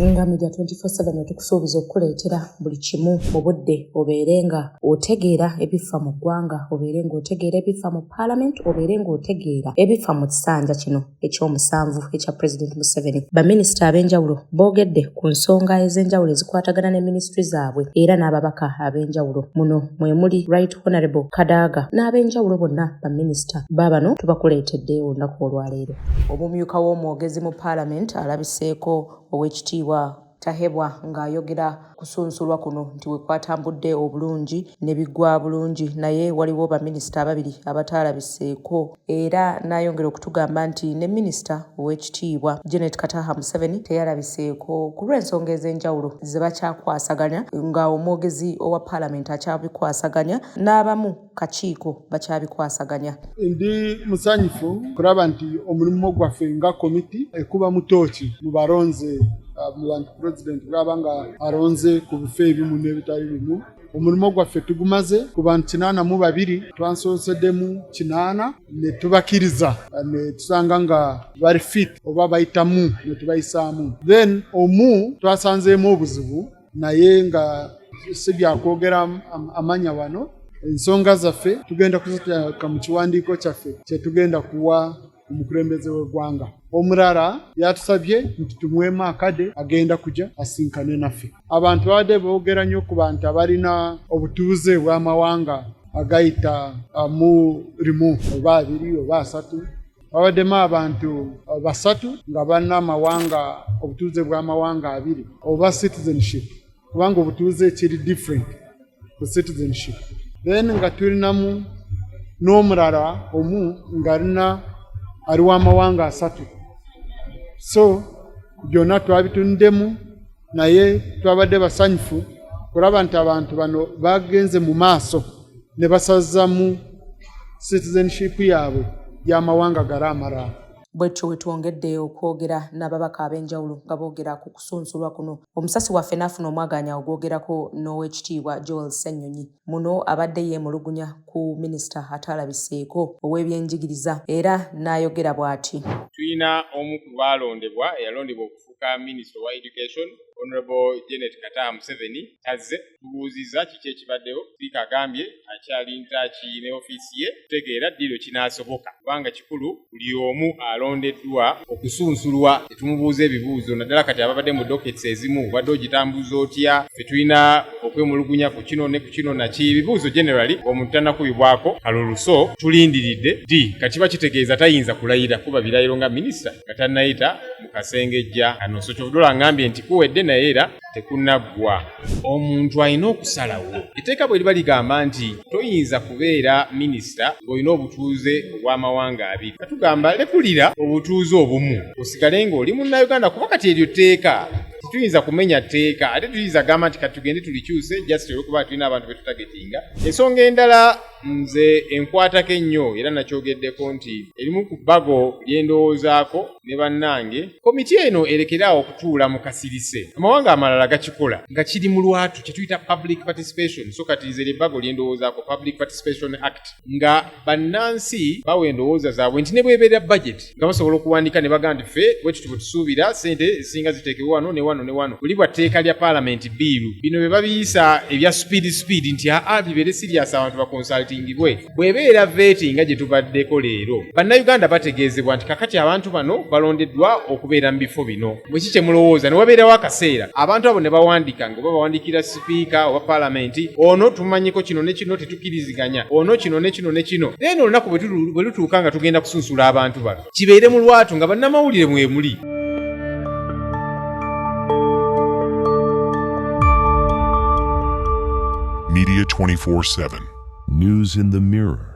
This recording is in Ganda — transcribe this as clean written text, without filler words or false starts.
nga media 24/7 tukusuubiza okukuleetera buli kimu mu budde obeerenga otegeera ebifa mu ggwanga, obeerenga otegeera ebifa mu parliament, obeerenga otegeera ebifa mu kisanja kino eky'omusanvu ekya President Museveni. Baminisita ab'enjawulo boogedde ku nsonga ez'enjawulo ezikwatagana ne minisitule zaabwe era n'ababaka ab'enjawulo. Muno mwe muli Right Honorable Kadaga n'ab'enjawulo bonna baminisita baabano tubakuleetedde olunaku olwaleero. Omumyuka w'omwogezi mu parliament alabiseeko Owekitiibwa Tayebwa ng'ayogera kusunsulwa kuno nti we kwatambudde obulungi ne biggwa bulungi, naye waliwo baminisita ababiri abataalabiseeko era n'ayongera okutugamba nti ne minisita Owekitiibwa Janet Kataha Museveni teyalabiseeko ku lw'ensonga ez'enjawulo ze bakyakwasaganya, nga omwogezi owa paalamenti akyabikwasaganya n'abamu kakiiko bakyabikwasaganya. Ndi musanyufu kulaba nti omulimu gwaffe nga komiti ekuba mutooki mu balonze mu bantu president bw'abanga aronze ku bifo ebimu n'ebitali bimu. Omulimu gwaffe tugumaze ku bantu 82 twansoseddemu 8 ne tubakiriza ne tusanga nga bari fit oba bayitamu ne tubayisaamu. Then omu twasanzeemu obuzibu naye nga si byakwogera amanya wano. Ensonga zaffe tugenda kuziteeka mu kiwandiiko kyaffe kye tugenda kuwa omukulembeze w'eggwanga. Omulala yatusabye nti tumuweemu akade agenda kujja asinkane naffe. Abantu babadde boogera nnyo ku bantu abalina obutuuze bw'amawanga agayita mu rimu oba 2 oba 3. Babaddemu abantu 3 nga balina amawanga obutuuze bw'amawanga 2 oba citizenship, kubanga obutuuze kiri different ku citizenship. Then nga tulinamu n'omulala omu nga ali w'amawanga 3. So byonna twabitundemu naye twabadde basanyufu kulaba nti abantu bano bagenze mu maaso ne basaza mu citizenship yaabwe y'amawanga gali amalala. Bwetyo wetwongedde okwogera n'ababaka ab'enjawulo nga boogera ku kusunsulwa kuno. Omusasi waffe n'afuna omwaganya ogwogerako n'Owekitiibwa Joel Ssennyonyi. Muno abadde yeemulugunya ku minisita ataalabiseeko ow'ebyenjigiriza era n'ayogera bw'ati. Tulina omu ku balondebwa eyalondebwa okufuuka minisita wa education Honorable Janet Kataha Museveni tazze. Tubuuzizza kiki ekibaddewo. Sipiika agambye akyali ntaaki ne ofiisi ye kutegeera ddiiro kinaasoboka kubanga kikulu buli omu alondeddwa okusunsulwa. Tetumubuuza ebibuuzo naddala kati ababadde mu dockets ezimu obadde ogitambuza otya, ffe tulina okwemulugunya ku kino ne ku kino naki. Ebibuuzo generally omuntu tannakubibwako kalulu, so tulindiridde ddi kati bakitegeeza tayinza kulayira kuba birayiro nga minisita nga tannayita mu kasengejja kano. So kyovudula ngambye nti kuwedde naye era tekunaggwa. Omuntu alina okusalawo. Etteeka bwe liba ligamba nti toyinza kubeera minisita ng'olina obutuuze obw'amawanga 2. Katugamba lekulira obutuuze obumu osigale ng'oli munnayuganda kuba kati eryo tteeka. Tuyinza kumenya tteeka ate tuyinza gamba nti katugende tulikyuse just olwokuba tulina abantu betutagetinga. Ensonga endala nze enkwatako ennyo era nakyogeddeko nti erimu ku bbago lyendowoozaako ne bannange, komiti eno erekeraawo okutuula mu kasirise. Amawanga amalala gakikola nga kiri mu lwatu kye tuyita public participation. So kati nze ebbago lyendowoozaako Public Participation Act nga bannansi bawa endowooza zaabwe nti ne bwebeera budget nga basobola okuwandiika ne bagamba nti ffe bwe tuti bwe tusuubira ssente singa ziteekebwa wano ne wano ne wano. Buli bwa tteeka lya paalamenti biiru bino bye babiyisa ebya speed nti bibeere serious abantu bakonsaltingibwe. Bw'ebeera veti nga gye tubaddeko leero, bannayuganda bategeezebwa nti kakati abantu bano balondeddwa okubeera mu bifo bino. Bwe kiki kye mulowooza ne wabeerawo akaseera abantu abo ne bawandiika nga bawandiikira sipiika oba paalamenti, ono tumanyiko kino ne kino tetukkiriziganya, ono kino ne kino ne kino. Then olunaku bwe lutuuka nga tugenda kusunsula abantu bano kibeere mu lwatu nga bannamawulire mwe muli. Media 24/7. News in the mirror.